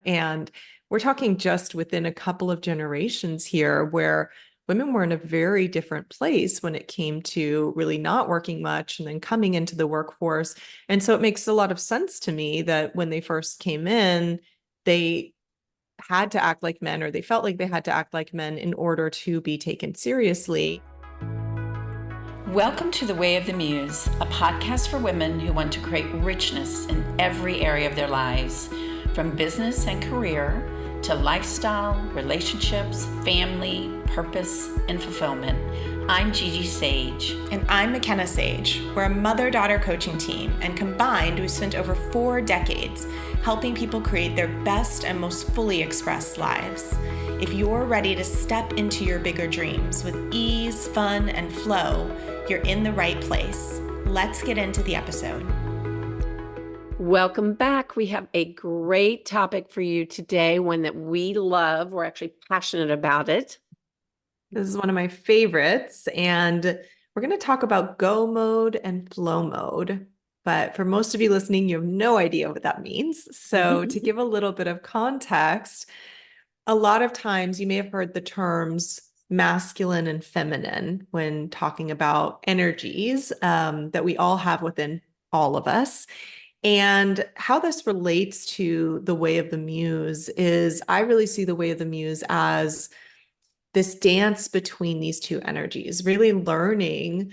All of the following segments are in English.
And we're talking just within a couple of generations here where women were in a very different place when it came to really not working much and then coming into the workforce. And so it makes a lot of sense to me that when they first came in, they had to act like men, or they felt like they had to act like men in order to be taken seriously. Welcome to The Way of the Muse, a podcast for women who want to create richness in every area of their lives, from business and career to lifestyle, relationships, family, purpose, and fulfillment. I'm Gigi Sage. And I'm Makena Sage. We're a mother-daughter coaching team, and combined, we've spent over 4 decades helping people create their best and most fully expressed lives. If you're ready to step into your bigger dreams with ease, fun, and flow, you're in the right place. Let's get into the episode. Welcome back. We have a great topic for you today, one that we love. We're actually passionate about it. This is one of my favorites, and we're going to talk about go mode and flow mode. But for most of you listening, you have no idea what that means. So to give a little bit of context, a lot of times you may have heard the terms masculine and feminine when talking about energies that we all have within all of us. And how this relates to the way of the muse is I really see the way of the muse as this dance between these two energies, really learning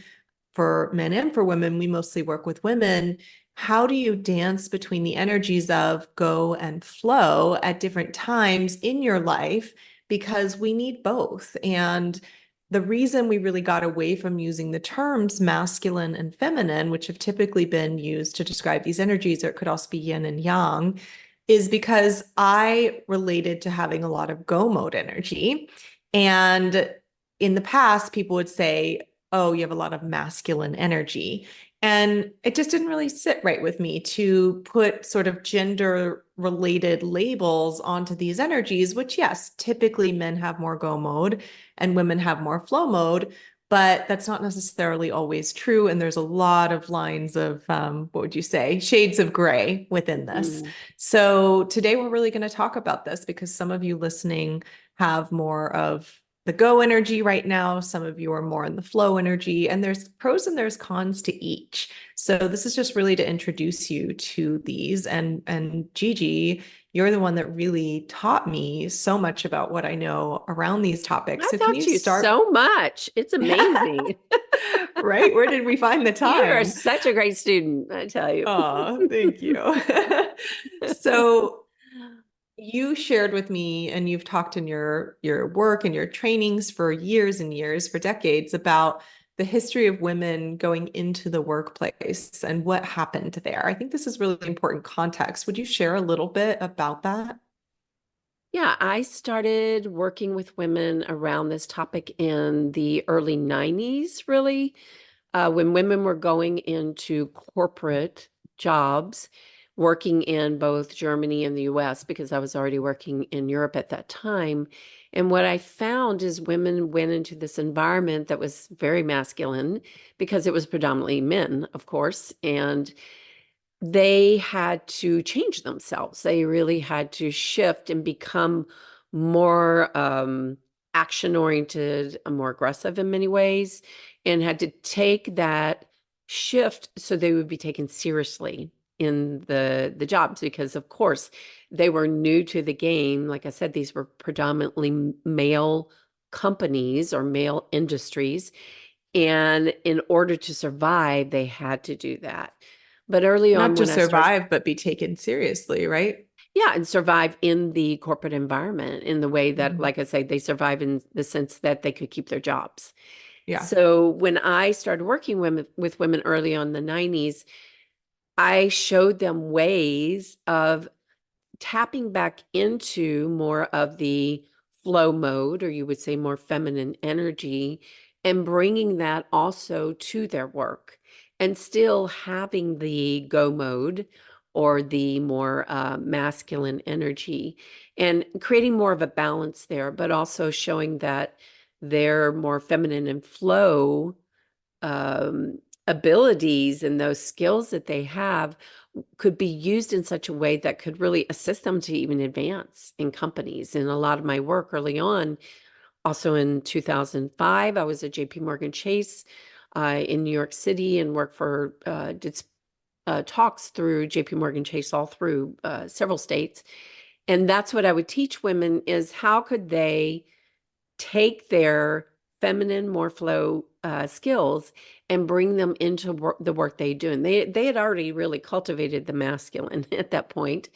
for men and for women. We mostly work with women. How do you dance between the energies of go and flow at different times in your life? Because we need both. And the reason we really got away from using the terms masculine and feminine, which have typically been used to describe these energies, or it could also be yin and yang, is because I related to having a lot of go mode energy. And in the past, people would say, oh, you have a lot of masculine energy. And it just didn't really sit right with me to put sort of gender related labels onto these energies, which, yes, typically men have more go mode and women have more flow mode, but that's not necessarily always true. And there's a lot of lines of, what would you say, shades of gray within this. So today we're really going to talk about this because some of you listening have more of the go energy right now. Some of you are more in the flow energy, and there's pros and there's cons to each. So this is just really to introduce you to these. And Gigi, you're the one that really taught me so much about what I know around these topics. I So can taught you you start? so much. It's amazing. Right? Where did we find the time? You're such a great student, I tell you. Oh, thank you. So you shared with me, and you've talked in your work and your trainings for years and years, for decades, about the history of women going into the workplace and what happened there. I think this is really important context. Would you share a little bit about that? Yeah, I started working with women around this topic in the early 90s, really, when women were going into corporate jobs, working in both Germany and the US, because I was already working in Europe at that time. And what I found is women went into this environment that was very masculine because it was predominantly men, of course, and they had to change themselves. They really had to shift and become more action oriented, more aggressive in many ways, and had to take that shift so they would be taken seriously in the jobs, because of course they were new to the game. Like I said, these were predominantly male companies or male industries, and in order to survive they had to do that. But early on, Not when just I started, survive, but be taken seriously, right? yeah, and survive in the corporate environment in the way that, Mhm. like I say, they survive in the sense that they could keep their jobs. Yeah. So when I started working with women early on in the 90s, I showed them ways of tapping back into more of the flow mode, or you would say more feminine energy, and bringing that also to their work, and still having the go mode or the more masculine energy, and creating more of a balance there, but also showing that their more feminine and flow um, abilities and those skills that they have could be used in such a way that could really assist them to even advance in companies. And a lot of my work early on, also in 2005, I was at JP Morgan Chase in New York City and worked for, did talks through JP Morgan Chase all through several states. And that's what I would teach women is how could they take their feminine more flow skills and bring them into the work they do. And they had already really cultivated the masculine at that point.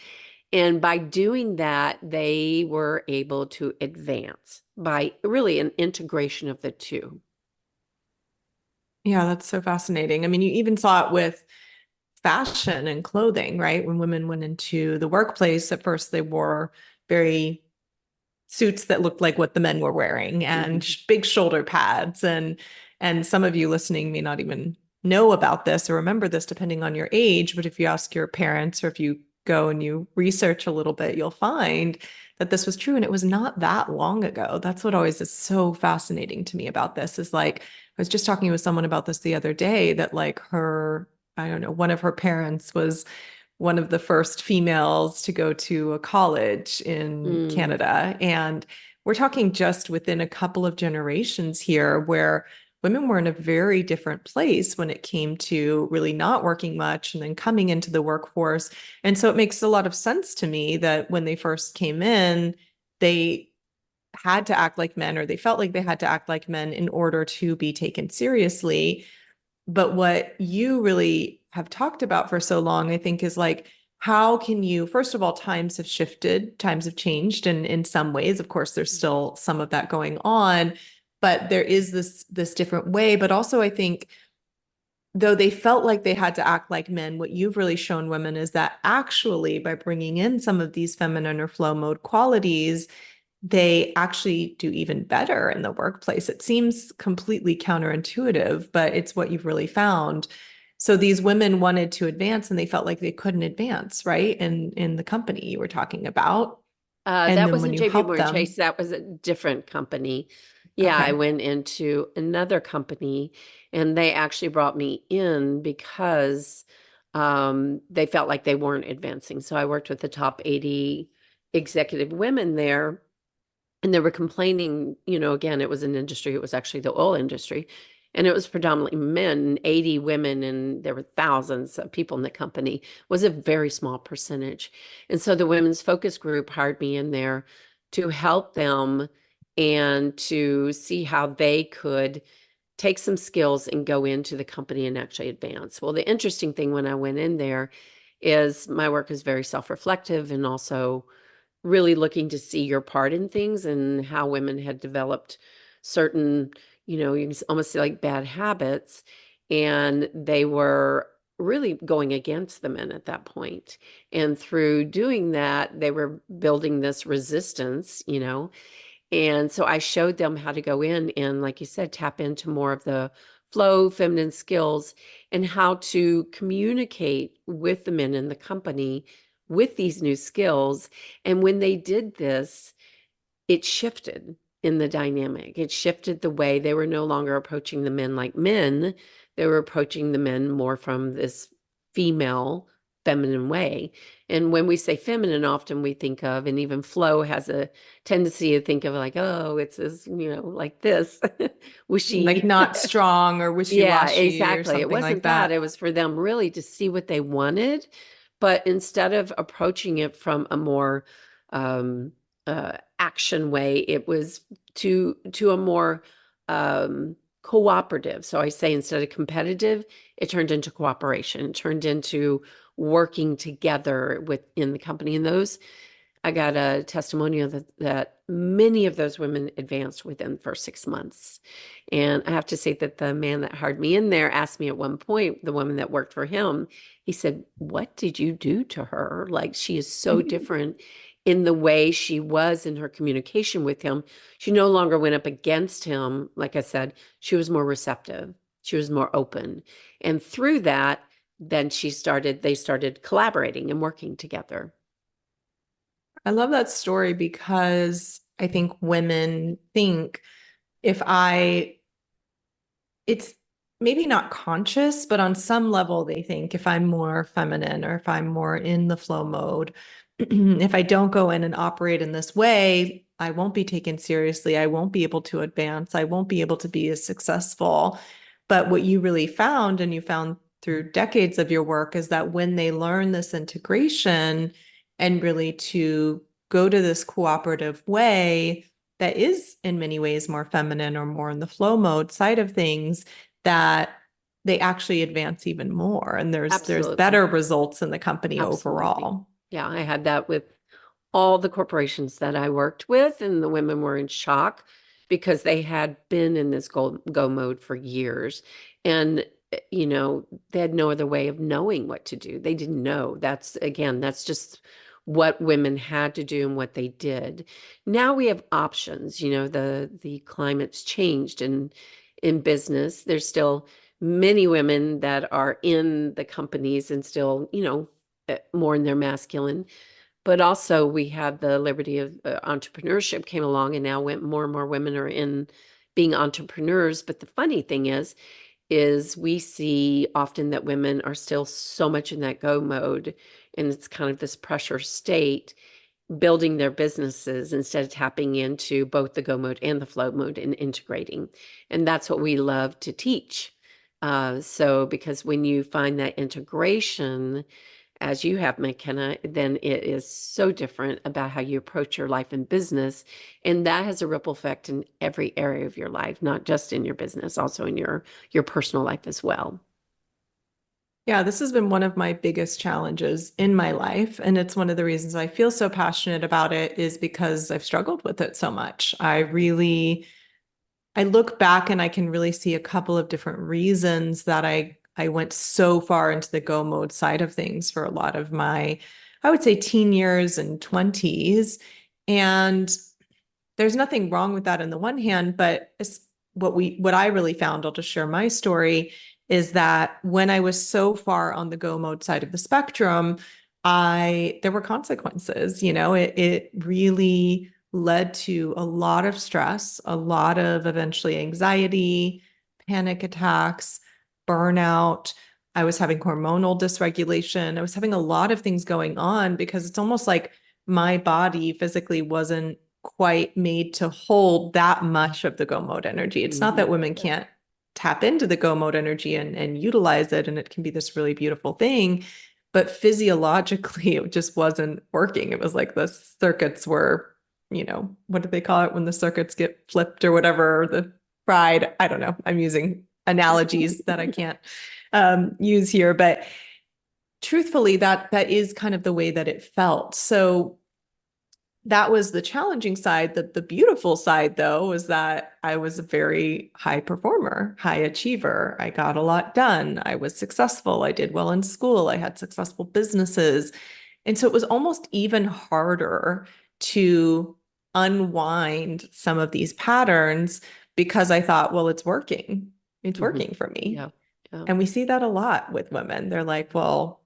And by doing that, they were able to advance by really an integration of the two. Yeah, that's so fascinating. I mean, you even saw it with fashion and clothing, right? When women went into the workplace, at first they wore very suits that looked like what the men were wearing and big shoulder pads. And some of you listening may not even know about this or remember this depending on your age, but if you ask your parents or if you go and you research a little bit, you'll find that this was true. And it was not that long ago. That's what always is so fascinating to me about this is like, I was just talking with someone about this the other day that like I don't know, one of her parents was one of the first females to go to a college in Canada. And we're talking just within a couple of generations here where women were in a very different place when it came to really not working much and then coming into the workforce. And so it makes a lot of sense to me that when they first came in, they had to act like men or they felt like they had to act like men in order to be taken seriously. But what you really have talked about for so long, I think, is like, how can you, first of all, times have shifted, times have changed. And in some ways, of course, there's still some of that going on, but there is this different way. But also, I think, though they felt like they had to act like men, what you've really shown women is that actually by bringing in some of these feminine or flow mode qualities, they actually do even better in the workplace. It seems completely counterintuitive, but it's what you've really found. So these women wanted to advance and they felt like they couldn't advance, right? In the company you were talking about. And That then when wasn't you JP help Morgan them, Chase. That was a different company. Yeah, I okay. went into another company and they actually brought me in because they felt like they weren't advancing. So I worked with the top 80 executive women there. And they were complaining, again, it was an industry, it was actually the oil industry, and it was predominantly men, 80 women, and there were thousands of people in the company. It was a very small percentage. And so the women's focus group hired me in there to help them and to see how they could take some skills and go into the company and actually advance. Well, the interesting thing when I went in there is my work is very self-reflective and also really looking to see your part in things and how women had developed certain, you can almost say like bad habits. And they were really going against the men at that point. And through doing that, they were building this resistance. And so I showed them how to go in and, like you said, tap into more of the flow, feminine skills, and how to communicate with the men in the company with these new skills. And when they did this, it shifted in the dynamic. It shifted the way they were no longer approaching the men like men. They were approaching the men more from this female, feminine way. And when we say feminine, often we think of, and even flow has a tendency to think of like, oh, it's this, like this, Like wishy. not strong or Yeah, wishy-washy or exactly. It something like wasn't that. that. It was for them really to see what they wanted, but instead of approaching it from a more um, action way, it was to a more cooperative. So I say instead of competitive, it turned into cooperation. It turned into working together within the company. And those I got a testimonial that many of those women advanced within the first 6 months. And I have to say that the man that hired me in there asked me at one point, the woman that worked for him, he said, "What did you do to her? Like, she is so different in the way she was in her communication with him. She no longer went up against him. Like I said, she was more receptive. She was more open. And through that, then they started collaborating and working together." I love that story because I think women think if I, it's maybe not conscious, but on some level, they think if I'm more feminine or if I'm more in the flow mode, if I don't go in and operate in this way, I won't be taken seriously. I won't be able to advance. I won't be able to be as successful. But what you really found, and you found through decades of your work, is that when they learn this integration and really to go to this cooperative way that is in many ways more feminine or more in the flow mode side of things, that they actually advance even more. And there's Absolutely. better results in the company Absolutely. overall. Yeah, I had that with all the corporations that I worked with, and the women were in shock because they had been in this go mode for years. And, they had no other way of knowing what to do. They didn't know. That's just what women had to do and what they did. Now we have options. The climate's changed, and in business, there's still many women that are in the companies and still, more in their masculine. But also we have the liberty of entrepreneurship came along, and now more and more women are in being entrepreneurs. But the funny thing is we see often that women are still so much in that go mode, and it's kind of this pressure state, building their businesses instead of tapping into both the go mode and the flow mode and integrating. And that's what we love to teach. So because when you find that integration, as you have, McKenna, then it is so different about how you approach your life and business. And that has a ripple effect in every area of your life, not just in your business, also in your personal life as well. Yeah, this has been one of my biggest challenges in my life. And it's one of the reasons I feel so passionate about it, is because I've struggled with it so much. I look back and I can really see a couple of different reasons that I went so far into the go mode side of things for a lot of my, I would say, teen years and 20s. And there's nothing wrong with that on the one hand, but what I really found, I'll just share my story, is that when I was so far on the go mode side of the spectrum, there were consequences. It really led to a lot of stress, a lot of eventually anxiety, panic attacks, burnout. I was having hormonal dysregulation. I was having a lot of things going on because it's almost like my body physically wasn't quite made to hold that much of the go mode energy. It's not that women can't tap into the go mode energy and utilize it, and it can be this really beautiful thing, but physiologically it just wasn't working. It was like the circuits were, what do they call it when the circuits get flipped or whatever, the fried, I don't know. I'm using analogies that I can't use here, but truthfully, that is kind of the way that it felt. So that was the challenging side. The beautiful side, though, was that I was a very high performer, high achiever. I got a lot done. I was successful. I did well in school. I had successful businesses. And so it was almost even harder to unwind some of these patterns because I thought, well, it's working. It's working for me. Yeah. And we see that a lot with women. They're like, well,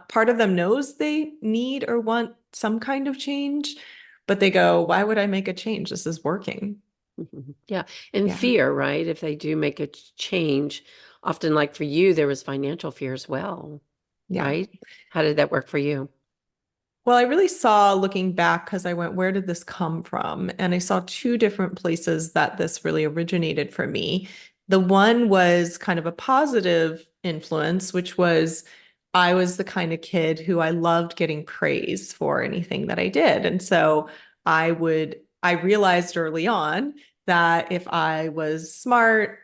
part of them knows they need or want some kind of change, but they go, why would I make a change? This is working. Yeah. And fear, right? If they do make a change, often like for you, there was financial fear as well, right? How did that work for you? Well, I really saw, looking back, because I went, where did this come from? And I saw two different places that this really originated for me. The one was kind of a positive influence, which was I was the kind of kid who I loved getting praise for anything that I did. And so I realized early on that if I was smart,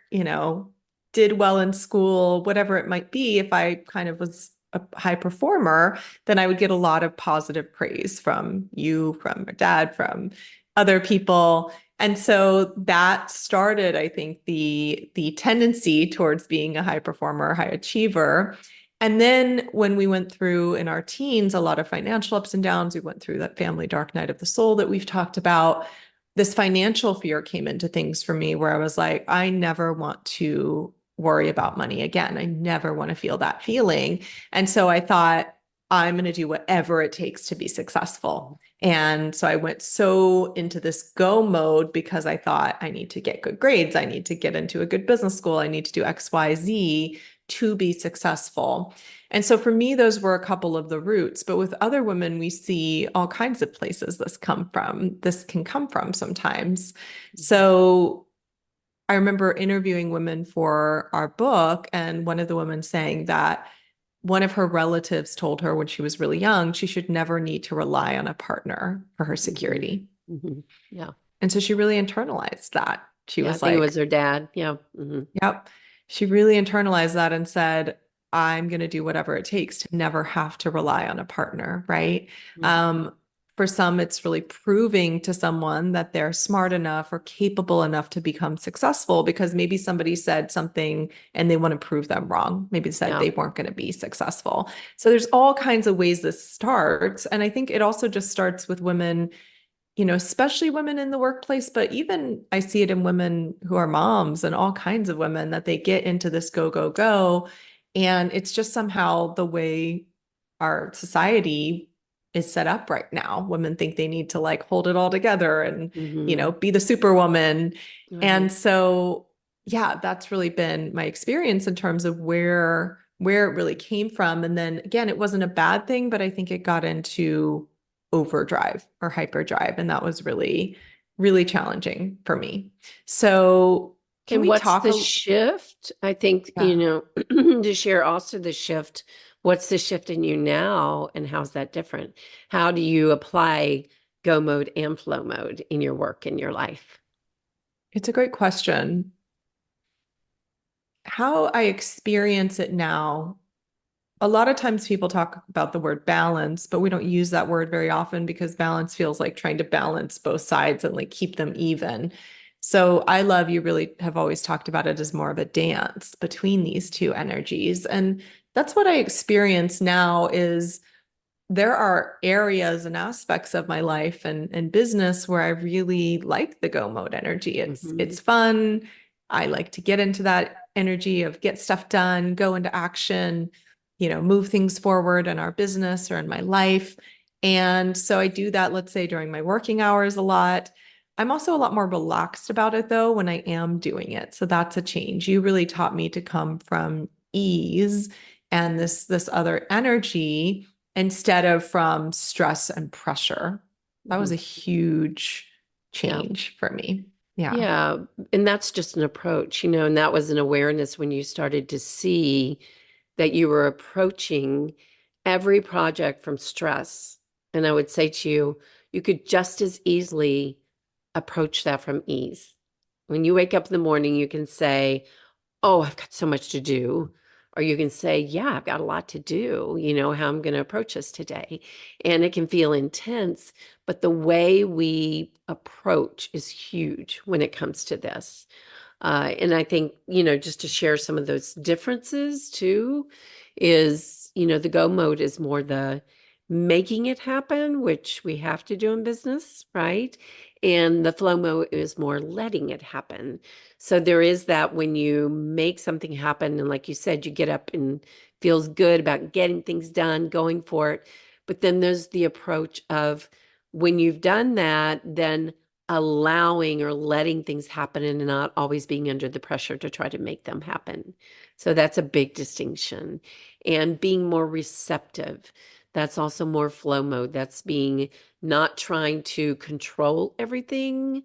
did well in school, whatever it might be, if I kind of was a high performer, then I would get a lot of positive praise from you, from my dad, from other people. And so that started, I think, the tendency towards being a high performer, high achiever. And then when we went through in our teens, a lot of financial ups and downs, we went through that family dark night of the soul that we've talked about. This financial fear came into things for me where I was like, I never want to worry about money again. I never want to feel that feeling. And so I thought, I'm going to do whatever it takes to be successful. And so I went so into this go mode because I thought I need to get good grades. I need to get into a good business school. I need to do X, Y, Z to be successful. And so for me, those were a couple of the roots. But with other women, we see all kinds of places this can come from sometimes. So I remember interviewing women for our book, and one of the women saying that one of her relatives told her when she was really young, she should never need to rely on a partner for her security. Yeah. And so she really internalized that. She Yeah, I was think it like, was her dad. Yeah. yep. She really internalized that and said, I'm going to do whatever it takes to never have to rely on a partner, right? For some, it's really proving to someone that they're smart enough or capable enough to become successful because maybe somebody said something and they want to prove them wrong. Maybe they said Yeah. they weren't going to be successful. So there's all kinds of ways this starts. And I think it also just starts with women, especially women in the workplace, but even I see it in women who are moms and all kinds of women that they get into this go, go, go. And it's just somehow the way our society is set up right now. Women think they need to like hold it all together and, be the superwoman. And so, yeah, that's really been my experience in terms of where it really came from. And then again, it wasn't a bad thing, but I think it got into overdrive or hyperdrive. And that was really, really challenging for me. So can And we what's talk the shift? I think, to share also the shift, what's the shift in you now and how's that different? How do you apply go mode and flow mode in your work, in your life? It's a great question. How I experience it now, a lot of times people talk about the word balance, but we don't use that word very often because balance feels like trying to balance both sides and like keep them even. So I love you really have always talked about it as more of a dance between these two energies. And that's what I experience now is there are areas and aspects of my life and business where I really like the go mode energy. It's fun. I like to get into that energy of get stuff done, go into action, move things forward in our business or in my life. And so I do that, let's say during my working hours a lot. I'm also a lot more relaxed about it though when I am doing it. So that's a change. You really taught me to come from ease and this other energy instead of from stress and pressure. That was a huge change for me. Yeah. Yeah. And that's just an approach, and that was an awareness when you started to see that you were approaching every project from stress. And I would say to you, you could just as easily approach that from ease. When you wake up in the morning, you can say, oh, I've got so much to do. Or you can say, yeah, I've got a lot to do, how I'm going to approach this today. And it can feel intense, but the way we approach is huge when it comes to this. And I think, just to share some of those differences too, is, the go mode is more the making it happen, which we have to do in business, right? And the flow mode is more letting it happen. So there is that when you make something happen, and like you said, you get up and feels good about getting things done, going for it. But then there's the approach of when you've done that, then allowing or letting things happen and not always being under the pressure to try to make them happen. So that's a big distinction. And being more receptive. That's also more flow mode. That's being not trying to control everything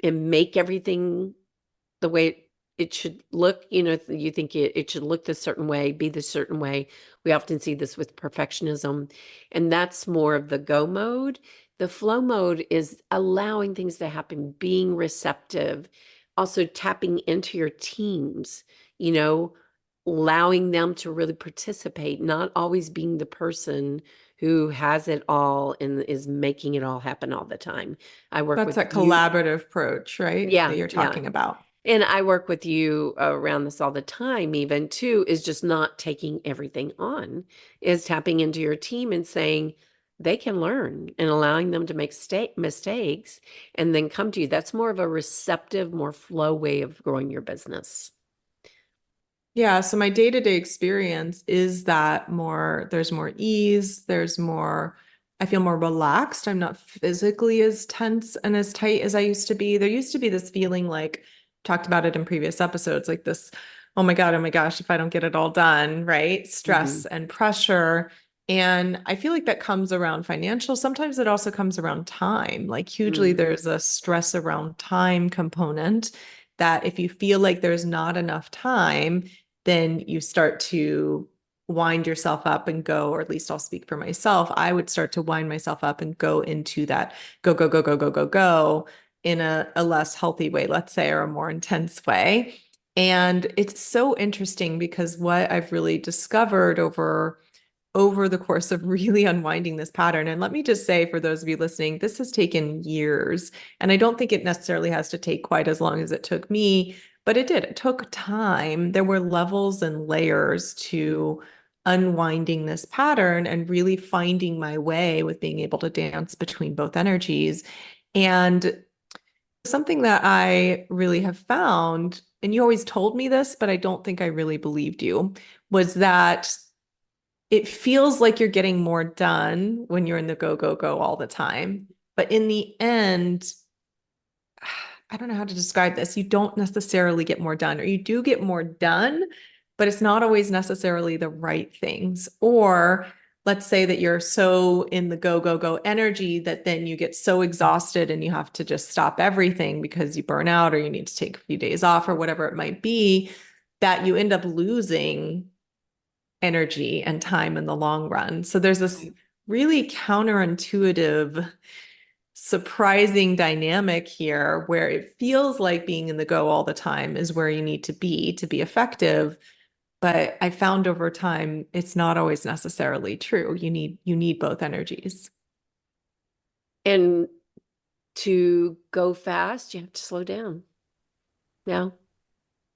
and make everything the way it should look. You think it should look this certain way, be this certain way. We often see this with perfectionism, and that's more of the go mode. The flow mode is allowing things to happen, being receptive, also tapping into your teams, allowing them to really participate, not always being the person who has it all and is making it all happen all the time. I work That's with that you. collaborative approach, right? Yeah, That you're yeah. talking about. And I work with you around this all the time, even too, is just not taking everything on, is tapping into your team and saying they can learn and allowing them to make mistakes and then come to you. That's more of a receptive, more flow way of growing your business. Yeah, so my day-to-day experience is that there's more ease, there's more I feel more relaxed. I'm not physically as tense and as tight as I used to be. There used to be this feeling like, talked about it in previous episodes, like this, oh my God, oh my gosh, if I don't get it all done, right? Stress and pressure. And I feel like that comes around financial. Sometimes it also comes around time. Like hugely, there's a stress around time component that if you feel like there's not enough time, then you start to wind yourself up and go, or at least I'll speak for myself. I would start to wind myself up and go into that go, go, go, go, go, go, go in a less healthy way, let's say, or a more intense way. And it's so interesting because what I've really discovered over the course of really unwinding this pattern. And let me just say, for those of you listening, this has taken years. And I don't think it necessarily has to take quite as long as it took me, but it did. It took time. There were levels and layers to unwinding this pattern and really finding my way with being able to dance between both energies. And something that I really have found, and you always told me this, but I don't think I really believed you, was that it feels like you're getting more done when you're in the go, go, go all the time. But in the end, I don't know how to describe this. You don't necessarily get more done, or you do get more done, but it's not always necessarily the right things. Or let's say that you're so in the go, go, go energy that then you get so exhausted and you have to just stop everything because you burn out or you need to take a few days off or whatever it might be, that you end up losing energy and time in the long run. So there's this really counterintuitive, surprising dynamic here where it feels like being in the go all the time is where you need to be effective. But I found over time, it's not always necessarily true. You need both energies. And to go fast, you have to slow down. Yeah.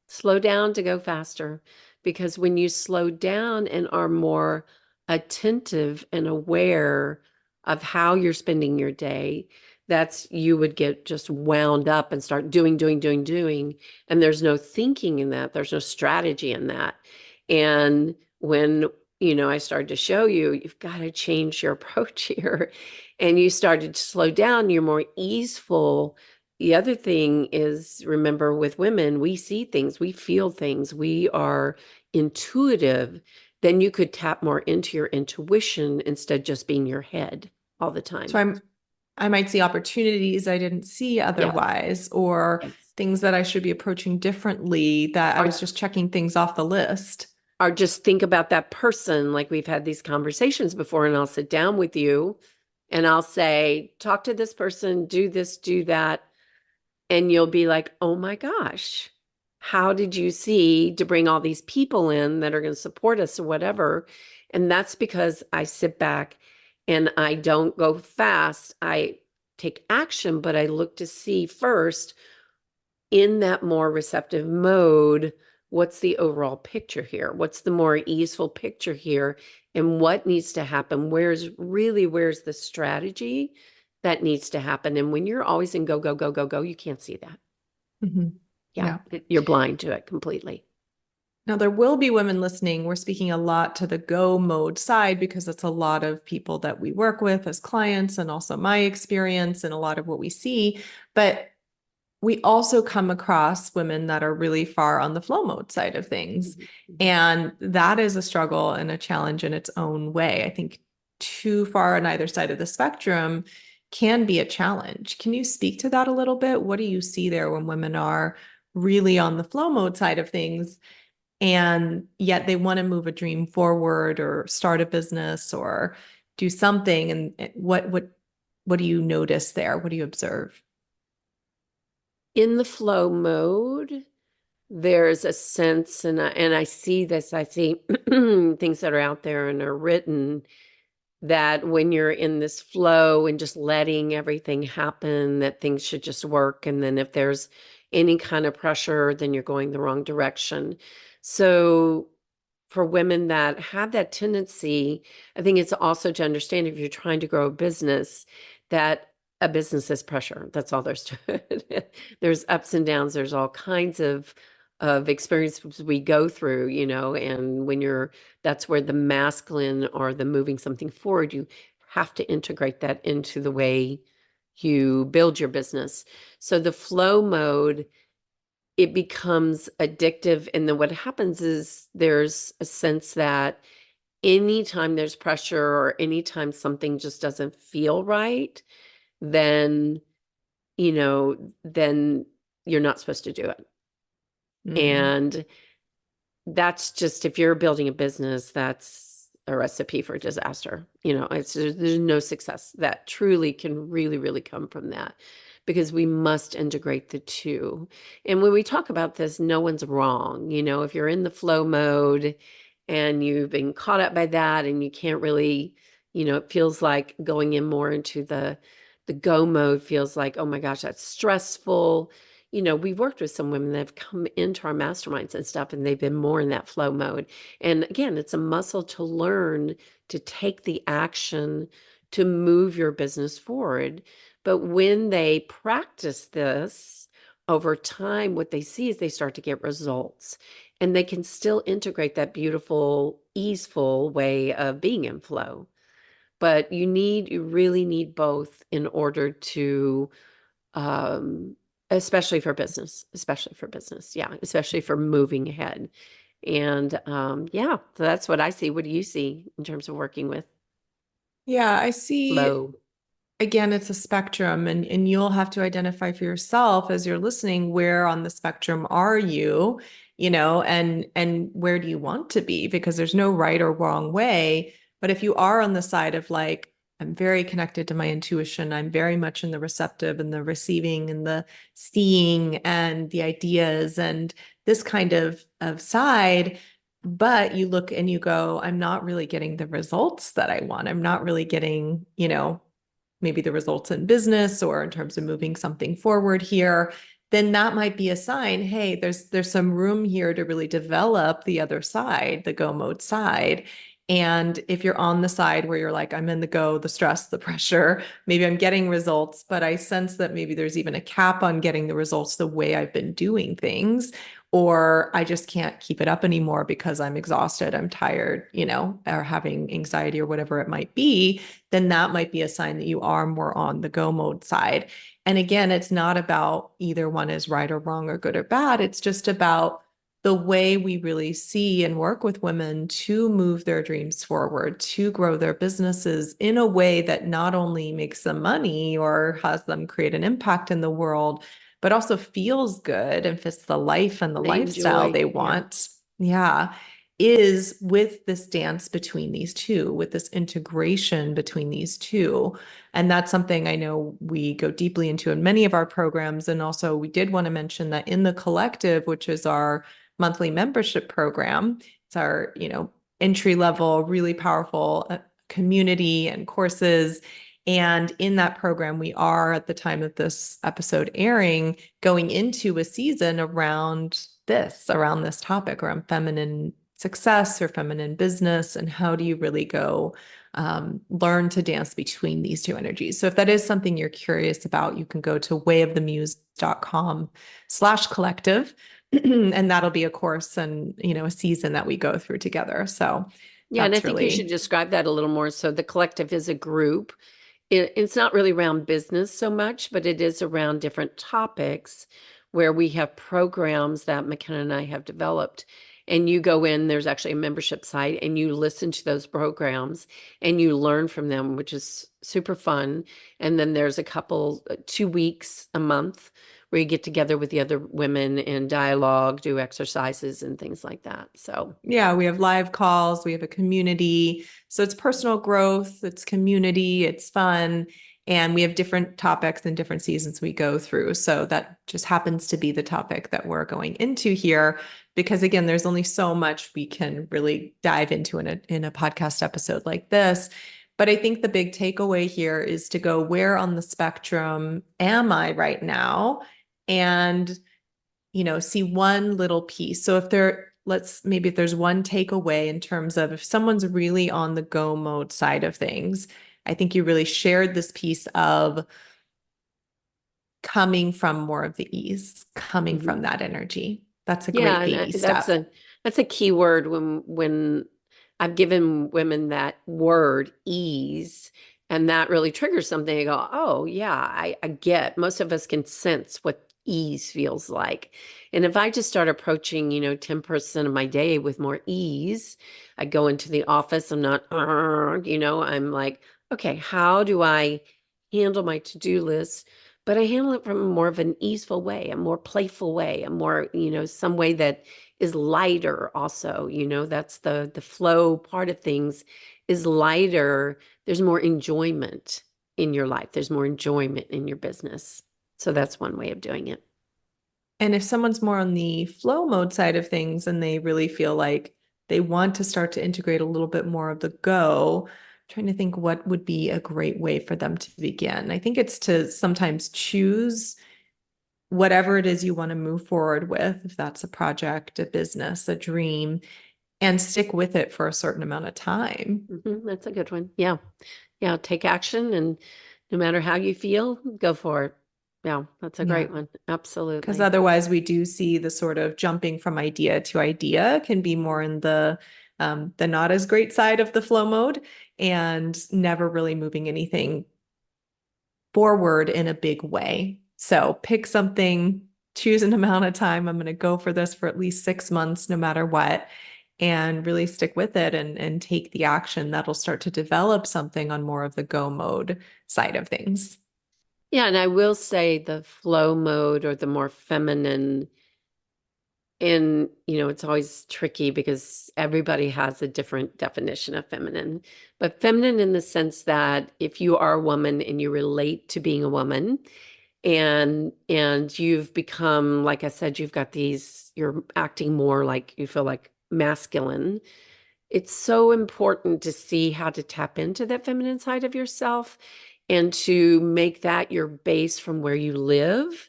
Slow down to go faster. Because when you slow down and are more attentive and aware of how you're spending your day, that's you would get just wound up and start doing. And there's no thinking in that. There's no strategy in that. And when, I started to show you, you've got to change your approach here. And you started to slow down, you're more easeful. The other thing is, remember, with women, we see things, we feel things, we are intuitive. Then you could tap more into your intuition instead of just being your head all the time. So I might see opportunities I didn't see otherwise, or things that I should be approaching differently that I was just checking things off the list. Or just think about that person. Like we've had these conversations before, and I'll sit down with you and I'll say, talk to this person, do this, do that. And you'll be like, oh my gosh, how did you see to bring all these people in that are going to support us or whatever? And that's because I sit back and I don't go fast. I take action, but I look to see first in that more receptive mode, what's the overall picture here? What's the more easeful picture here? And what needs to happen? Where's the strategy that needs to happen? And when you're always in go, go, go, go, go, you can't see that. Mm-hmm. Yeah. You're blind to it completely. Now, there will be women listening. We're speaking a lot to the go mode side because it's a lot of people that we work with as clients, and also my experience and a lot of what we see. But we also come across women that are really far on the flow mode side of things. And that is a struggle and a challenge in its own way. I think too far on either side of the spectrum can be a challenge. Can you speak to that a little bit? What do you see there when women are really on the flow mode side of things, and yet they want to move a dream forward or start a business or do something? And what do you notice there? What do you observe? In the flow mode, there's a sense, and I see this, I see things that are out there and are written, that when you're in this flow and just letting everything happen, that things should just work. And then if there's any kind of pressure, then you're going the wrong direction. So for women that have that tendency, I think it's also to understand, if you're trying to grow a business, that a business is pressure. That's all there's to it. There's ups and downs. There's all kinds of experiences we go through, and when that's where the masculine or the moving something forward, you have to integrate that into the way you build your business. So the flow mode, it becomes addictive. And then what happens is there's a sense that anytime there's pressure or anytime something just doesn't feel right, then, then you're not supposed to do it. Mm. And that's just, if you're building a business, that's a recipe for disaster. There's no success that truly can really, really come from that, because we must integrate the two. And when we talk about this, no one's wrong. If you're in the flow mode and you've been caught up by that and you can't really, it feels like going in more into the go mode feels like, oh my gosh, that's stressful. We've worked with some women that have come into our masterminds and stuff, and they've been more in that flow mode. And again, it's a muscle to learn to take the action to move your business forward. But when they practice this over time, what they see is they start to get results, and they can still integrate that beautiful, easeful way of being in flow. But you really need both in order to, um, especially for business, yeah, especially for moving ahead. And yeah, so that's what I see. What do you see in terms of working with Yeah, I see. flow? Again, it's a spectrum, and you'll have to identify for yourself as you're listening, where on the spectrum are you, and where do you want to be? Because there's no right or wrong way. But if you are on the side of like, I'm very connected to my intuition, I'm very much in the receptive and the receiving and the seeing and the ideas and this kind of side, but you look and you go, I'm not really getting the results that I want. I'm not really getting, maybe the results in business or in terms of moving something forward here, then that might be a sign, hey, there's some room here to really develop the other side, the go mode side. And if you're on the side where you're like, I'm in the go, the stress, the pressure, maybe I'm getting results, but I sense that maybe there's even a cap on getting the results the way I've been doing things, or I just can't keep it up anymore because I'm exhausted, I'm tired, or having anxiety or whatever it might be, then that might be a sign that you are more on the go mode side. And again, it's not about either one is right or wrong or good or bad. It's just about the way we really see and work with women to move their dreams forward, to grow their businesses in a way that not only makes them money or has them create an impact in the world, but also feels good and fits the life and the They lifestyle enjoy, they yeah. want. Yeah. Is with this dance between these two, with this integration between these two. And that's something I know we go deeply into in many of our programs. And also, we did want to mention that in the collective, which is our monthly membership program, it's our, entry level, really powerful community and courses. And in that program, we are, at the time of this episode airing, going into a season around this topic, around feminine success or feminine business, and how do you really go learn to dance between these two energies. So if that is something you're curious about, you can go to wayofthemuse.com/collective, and that'll be a course and, a season that we go through together. So Yeah, and I that's think you should really, describe that a little more. So the collective is a group. It's not really around business so much, but it is around different topics where we have programs that McKenna and I have developed. And you go in, there's actually a membership site, and you listen to those programs and you learn from them, which is super fun. And then there's a couple, 2 weeks a month where you get together with the other women and dialogue, do exercises and things like that. So yeah, we have live calls, we have a community. So it's personal growth, it's community, it's fun. And we have different topics and different seasons we go through. So that just happens to be the topic that we're going into here. Because again, there's only so much we can really dive into in a podcast episode like this. But I think the big takeaway here is to go, where on the spectrum am I right now? And see one little piece. So if there's one takeaway in terms of, if someone's really on the go mode side of things, I think you really shared this piece of coming from more of the ease, coming from that energy. That's a yeah, great and baby that's step. a key word when I've given women that word, ease, And that really triggers something. I go, oh, yeah, I get. Most of us can sense what ease feels like. And if I just start approaching, 10% of my day with more ease, I go into the office, I'm not, I'm like, okay, how do I handle my to-do list? But I handle it from more of an easeful way, a more playful way, a more, some way that is lighter also, that's the flow part of things is lighter. There's more enjoyment in your life. There's more enjoyment in your business. So that's one way of doing it. And if someone's more on the flow mode side of things and they really feel like they want to start to integrate a little bit more of the go, trying to think what would be a great way for them to begin. I think it's to sometimes choose whatever it is you want to move forward with, if that's a project, a business, a dream, and stick with it for a certain amount of time. That's a good one. Yeah. Yeah. Take action, and no matter how you feel, go for it. Yeah. That's a great one. Because Absolutely. otherwise we do see the sort of jumping from idea to idea can be more in the not as great side of the flow mode and never really moving anything forward in a big way. So pick something, choose an amount of time. I'm going to go for this for at least 6 months, no matter what, and really stick with it and take the action that'll start to develop something on more of the go mode side of things. Yeah. And I will say the flow mode, or the more feminine, and, it's always tricky because everybody has a different definition of feminine, but feminine in the sense that if you are a woman and you relate to being a woman, and you've become, like I said, you're acting more like you feel like masculine. It's so important to see how to tap into that feminine side of yourself and to make that your base from where you live,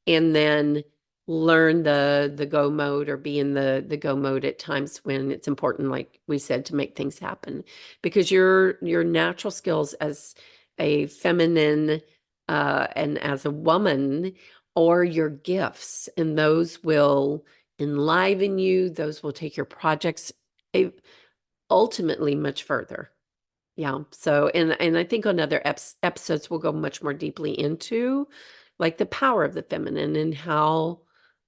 and then learn the go mode, or be in the go mode at times when it's important, like we said, to make things happen, because your natural skills as a feminine and as a woman, or your gifts, and those will enliven you, those will take your projects eh, ultimately much further. Yeah. So, and I think on other episodes, we'll go much more deeply into like the power of the feminine and how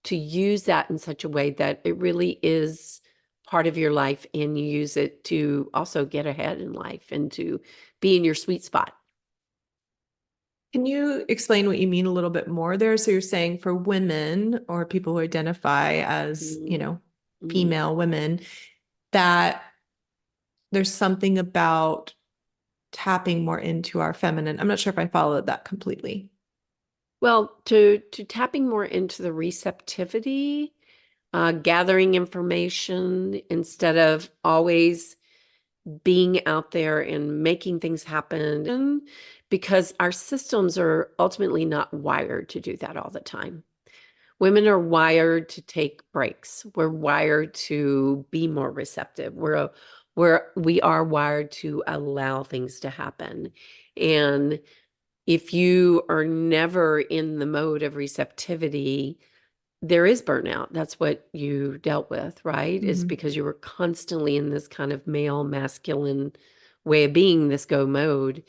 to use that in such a way that it really is part of your life, and you use it to also get ahead in life and to be in your sweet spot. Can you explain what you mean a little bit more there? So you're saying for women or people who identify as, Mhm. female women, that there's something about tapping more into our feminine. I'm not sure if I followed that completely. Well, to tapping more into the receptivity, gathering information instead of always being out there and making things happen, because our systems are ultimately not wired to do that all the time. Women are wired to take breaks. We're wired to be more receptive. We are wired to allow things to happen. And if you are never in the mode of receptivity, there is burnout. That's what you dealt with, right? Is Mhm. because you were constantly in this kind of male, masculine way of being, this go mode,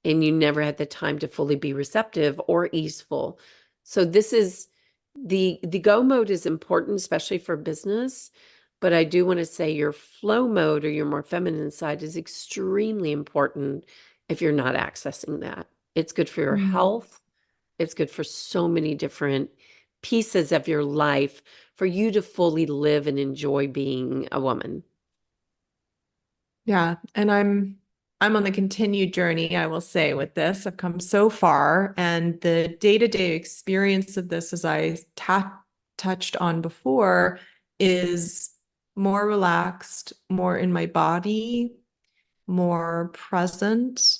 and you never had the time to fully be receptive or easeful. So this is the go mode is important, especially for business. But I do want to say your flow mode, or your more feminine side, is extremely important if you're not accessing that. It's good for your Mm. health. It's good for so many different pieces of your life for you to fully live and enjoy being a woman. Yeah, and I'm on the continued journey, I will say, with this. I've come so far, and the day-to-day experience of this, as I touched on before, is more relaxed, more in my body, more present,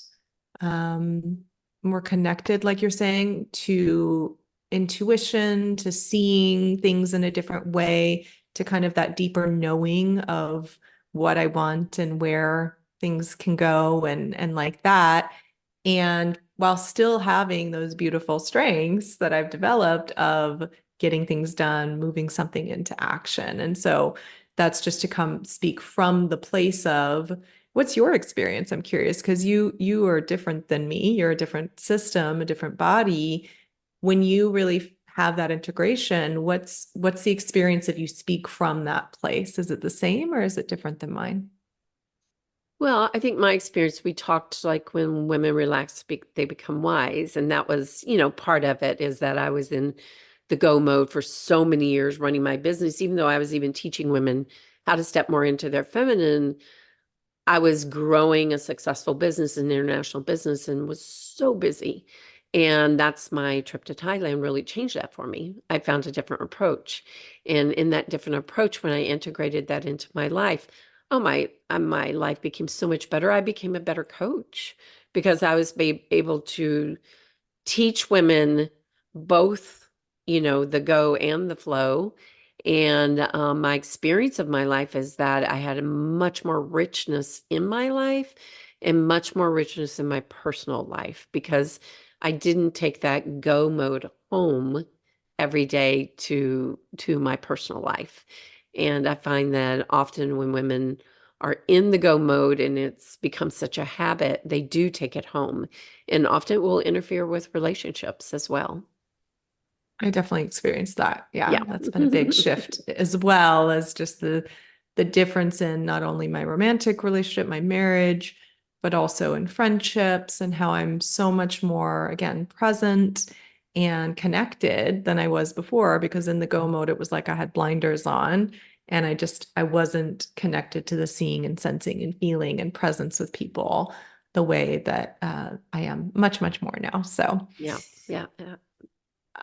um, more connected, like you're saying, to intuition, to seeing things in a different way, to kind of that deeper knowing of what I want and where things can go and like that. And while still having those beautiful strengths that I've developed of getting things done, moving something into action. And so that's just to come speak from the place of what's your experience? I'm curious because you are different than me. You're a different system, a different body. When you really have that integration, what's the experience if you speak from that place? Is it the same or is it different than mine? Well, I think my experience, we talked like when women relax, they become wise. And that was, part of it is that I was in the go mode for so many years running my business, even though I was even teaching women how to step more into their feminine. I was growing a successful business, an international business, and was so busy. And that's my trip to Thailand really changed that for me. I found a different approach. And in that different approach, when I integrated that into my life, my life became so much better. I became a better coach because I was able to teach women both, the go and the flow. And my experience of my life is that I had a much more richness in my life and much more richness in my personal life because I didn't take that go mode home every day to my personal life. And I find that often when women are in the go mode and it's become such a habit, they do take it home. And often it will interfere with relationships as well. I definitely experienced that. Yeah, Yeah. that's been a big shift as well as just the difference in not only my romantic relationship, my marriage, but also in friendships and how I'm so much more, again, present and connected than I was before because in the go mode, it was like I had blinders on and I wasn't connected to the seeing and sensing and feeling and presence with people the way that I am much, much more now. So Yeah.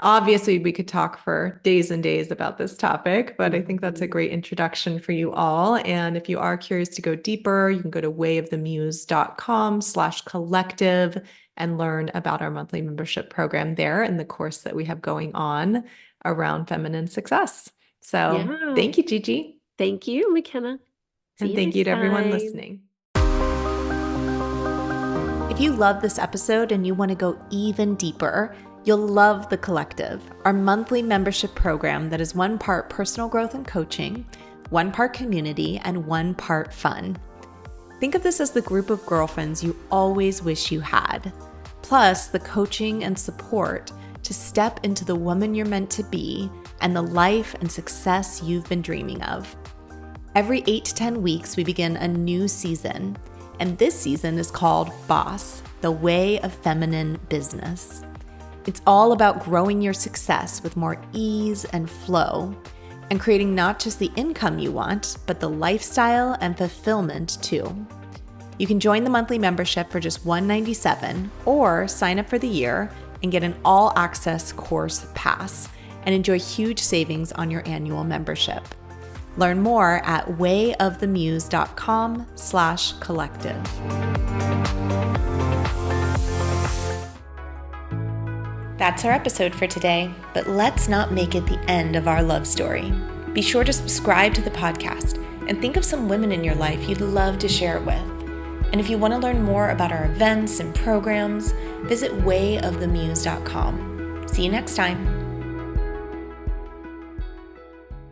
obviously, we could talk for days and days about this topic, but I think that's a great introduction for you all. And if you are curious to go deeper, you can go to wayofthemuse.com/collective and learn about our monthly membership program there and the course that we have going on around feminine success. So thank you, Gigi. Thank you, McKenna. And thank you to everyone listening. If you love this episode and you want to go even deeper, you'll love The Collective, our monthly membership program that is 1 part personal growth and coaching, 1 part community, and 1 part fun. Think of this as the group of girlfriends you always wish you had, plus the coaching and support to step into the woman you're meant to be and the life and success you've been dreaming of. Every 8 to 10 weeks, we begin a new season, and this season is called Boss, the Way of Feminine Business. It's all about growing your success with more ease and flow and creating not just the income you want, but the lifestyle and fulfillment too. You can join the monthly membership for just $197 or sign up for the year and get an all-access course pass and enjoy huge savings on your annual membership. Learn more at wayofthemuse.com/collective. That's our episode for today, but let's not make it the end of our love story. Be sure to subscribe to the podcast and think of some women in your life you'd love to share it with. And if you want to learn more about our events and programs, visit wayofthemuse.com. See you next time.